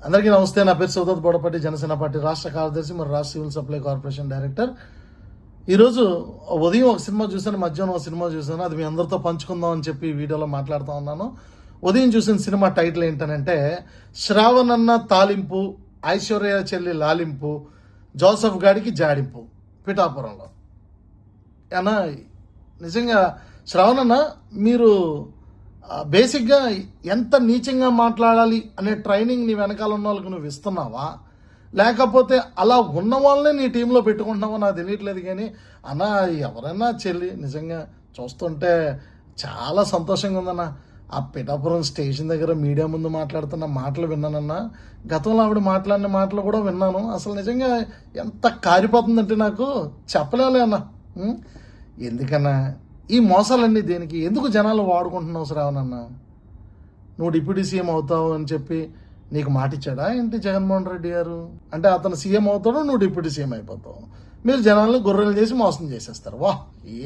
అందరికీ నమస్తే. నా పేరు సౌదత్ బోడపట్టి, జనసేన పార్టీ రాష్ట్ర కార్యదర్శి మరియు రాష్ట్ర సివిల్ సప్లై కార్పొరేషన్ డైరెక్టర్. ఈరోజు ఉదయం ఒక సినిమా చూశాను, మధ్యాహ్నం ఒక సినిమా చూశాను. అది మీ అందరితో పంచుకుందాం అని చెప్పి వీడియోలో మాట్లాడుతూ ఉన్నాను. ఉదయం చూసిన సినిమా టైటిల్ ఏంటనంటే శ్రావణన్న తాలింపు, ఐశ్వర్య చెల్లి లాలింపు, జోసఫ్ గాడికి జాడింపు పిఠాపురంలో. అన్నా నిజంగా శ్రావణన్న, మీరు బేసిక్గా ఎంత నీచంగా మాట్లాడాలి అనే ట్రైనింగ్ నీ వెనకాల ఉన్న వాళ్ళకి నువ్వు ఇస్తున్నావా, లేకపోతే అలా ఉన్న వాళ్ళనే నీ టీంలో పెట్టుకుంటున్నావో నాకు తెలియట్లేదు. కానీ అన్న, ఎవరైనా చెల్లి నిజంగా చూస్తుంటే చాలా సంతోషంగా ఉందన్న. ఆ పిఠాపురం స్టేషన్ దగ్గర మీడియా ముందు మాట్లాడుతున్న మాటలు విన్నానన్నా. గతంలో ఆవిడ మాట్లాడిన మాటలు కూడా విన్నాను. అసలు నిజంగా ఎంత కారిపోతుందంటే నాకు చెప్పలేలే అన్న. ఎందుకన్నా ఈ మోసాలన్నీ దేనికి? ఎందుకు జనాలు వాడుకుంటున్నావు శ్రావణన్న? నువ్వు డిప్యూటీ సీఎం అవుతావు అని చెప్పి నీకు మాటిచ్చాడా ఏంటి జగన్మోహన్ రెడ్డి గారు? అంటే అతను సీఎం అవుతాడు, నువ్వు డిప్యూటీ సీఎం అయిపోతావు. మీరు జనాలను గొర్రెలు చేసి మోసం చేసేస్తారు. వా,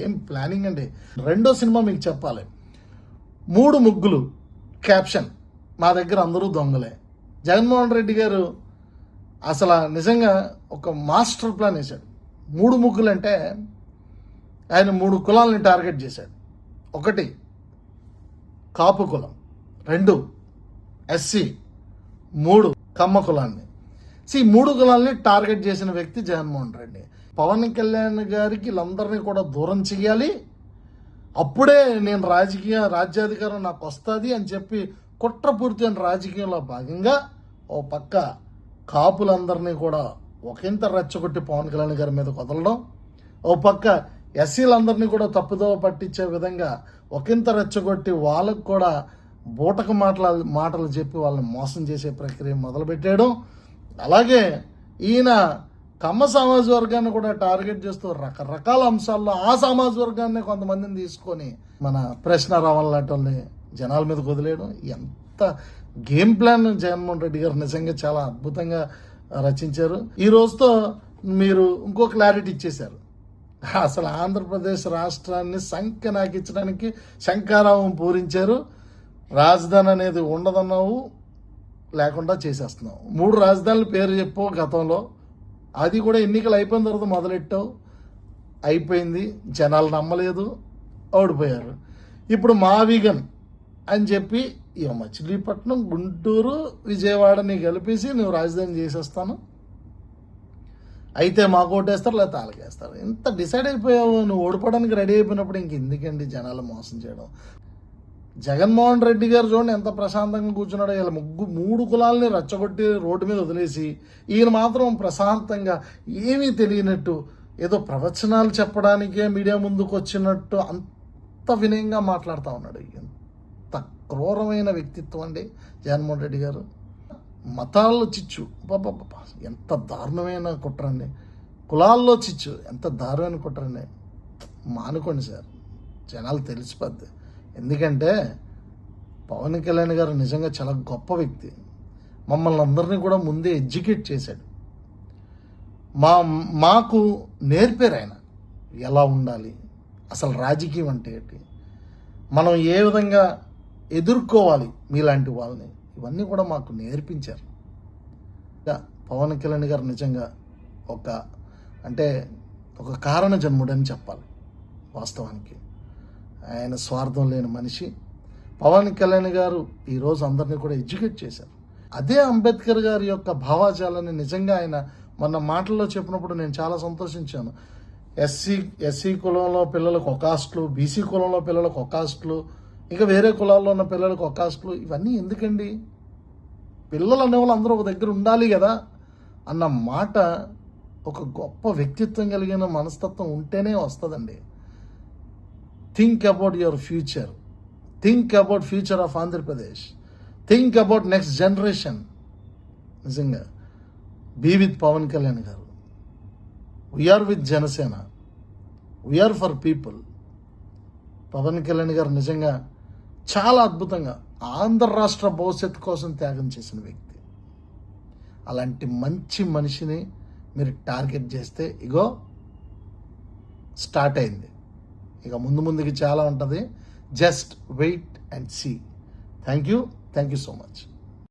ఏం ప్లానింగ్ అండి. రెండో సినిమా మీకు చెప్పాలి, 3 ముగ్గులు క్యాప్షన్, మా దగ్గర అందరూ దొంగలే. జగన్మోహన్ రెడ్డి గారు అసలు నిజంగా ఒక మాస్టర్ ప్లాన్ వేశాడు. 3 ముగ్గులు అంటే ఆయన 3 కులాలని టార్గెట్ చేశాడు. 1 కాపు కులం, 2 ఎస్సీ, 3 కమ్మ కులాన్ని. 3 కులాలని టార్గెట్ చేసిన వ్యక్తి జగన్మోహన్ రెడ్డి. పవన్ కళ్యాణ్ గారికి వీళ్ళందరినీ కూడా దూరం చెయ్యాలి, అప్పుడే నేను రాజ్యాధికారం నాకు వస్తుంది అని చెప్పి కుట్రపూరితైన రాజకీయంలో భాగంగా ఓ పక్క కాపులందరినీ కూడా ఒకంత రెచ్చగొట్టి పవన్ కళ్యాణ్ గారి మీద వదలడం, ఓ పక్క ఎస్సీలందరినీ కూడా తప్పుదోవ పట్టించే విధంగా ఒకంత రెచ్చగొట్టి వాళ్ళకు కూడా బూటక మాటలు చెప్పి వాళ్ళని మోసం చేసే ప్రక్రియ మొదలుపెట్టేయడం. అలాగే ఈయన కమ్మ సమాజ వర్గాన్ని కూడా టార్గెట్ చేస్తూ రకరకాల అంశాల్లో ఆ సమాజ వర్గాన్ని కొంతమందిని తీసుకొని మన ప్రశ్న రావాలని లాంటి వాళ్ళని జనాల మీదకి వదిలేయడం. ఎంత గేమ్ ప్లాన్ జగన్మోహన్ రెడ్డి గారు నిజంగా చాలా అద్భుతంగా రచించారు. ఈ రోజుతో మీరు ఇంకో క్లారిటీ ఇచ్చేశారు. అసలు ఆంధ్రప్రదేశ్ రాష్ట్రాన్ని సంఖ్యనాకించడానికి శంఖారావం పూరించారు. రాజధాని అనేది ఉండదన్నావు, లేకుండా చేసేస్తున్నావు. 3 రాజధానుల పేరు చెప్పు గతంలో, అది కూడా ఎన్నికలు అయిపోయిన తర్వాత మొదలెట్టావు. అయిపోయింది, జనాలు నమ్మలేదు, ఓడిపోయారు. ఇప్పుడు మావిగన్ అని చెప్పి ఇక మచిలీపట్నం, గుంటూరు, విజయవాడని కలిపేసి నువ్వు రాజధాని చేసేస్తాను, అయితే మాకు ఓటేస్తారు లేకపోతే వాళ్ళకేస్తారు. ఇంత డిసైడ్ అయిపోయావు. నువ్వు ఓడిపోవడానికి రెడీ అయిపోయినప్పుడు ఇంక ఎందుకండి జనాలు మోసం చేయడం? జగన్మోహన్ రెడ్డి గారు చూడండి ఎంత ప్రశాంతంగా కూర్చున్నాడో. ఇలా 3 కులాలని రెచ్చగొట్టి రోడ్డు మీద వదిలేసి ఈయన మాత్రం ప్రశాంతంగా ఏమీ తెలియనట్టు ఏదో ప్రవచనాలు చెప్పడానికే మీడియా ముందుకు వచ్చినట్టు అంత వినయంగా మాట్లాడుతూ ఉన్నాడు. ఎంత క్రూరమైన వ్యక్తిత్వం అండి జగన్మోహన్ రెడ్డి గారు. మతాల్లో చిచ్చు, బాబా ఎంత దారుణమైన కుట్రండి. కులాల్లో చిచ్చు, ఎంత దారుణమైన కుట్రండి. మానుకోండి సార్, జనాలు తెలిసిపోద్ది. ఎందుకంటే పవన్ కళ్యాణ్ గారు నిజంగా చాలా గొప్ప వ్యక్తి. మమ్మల్ని అందరినీ కూడా ముందే ఎడ్యుకేట్ చేశాడు. మాకు నేర్పారు ఆయన ఎలా ఉండాలి, అసలు రాజకీయం అంటే ఏంటి, మనం ఏ విధంగా ఎదుర్కోవాలి మీలాంటి వాళ్ళని, ఇవన్నీ కూడా మాకు నేర్పించారు. పవన్ కళ్యాణ్ గారు నిజంగా ఒక కారణ జన్ముడని చెప్పాలి. వాస్తవానికి ఆయన స్వార్థం లేని మనిషి. పవన్ కళ్యాణ్ గారు ఈరోజు అందరినీ కూడా ఎడ్యుకేట్ చేశారు. అదే అంబేద్కర్ గారి యొక్క భావాజాలని నిజంగా ఆయన మొన్న మాటల్లో చెప్పినప్పుడు నేను చాలా సంతోషించాను. ఎస్సీ కులంలో పిల్లలకు ఒక కాస్ట్లు, బీసీ కులంలో పిల్లలకు ఒక కాస్ట్లు, ఇంకా వేరే కులాల్లో ఉన్న పిల్లలకు ఒక కాస్ట్లు, ఇవన్నీ ఎందుకండి? పిల్లలు అనేవాళ్ళు అందరూ ఒక దగ్గర ఉండాలి కదా అన్న మాట ఒక గొప్ప వ్యక్తిత్వం కలిగిన మనస్తత్వం ఉంటేనే వస్తుందండి. Think about your future, think about future of Andhra Pradesh, think about next generation. నిజంగా బీ విత్ పవన్ కళ్యాణ్ గారు. We're with Janasena, we're for people. Pawan Kalyan గారు నిజంగా చాలా అద్భుతంగా ఆంధ్ర రాష్ట్ర భవిష్యత్తు కోసం త్యాగం చేసిన వ్యక్తి. అలాంటి మంచి మనిషిని మీరు టార్గెట్ చేస్తే ఇగో స్టార్ట్ అయింది. ఇక ముందుకి చాలా ఉంటుంది. Just wait and see. Thank you so much.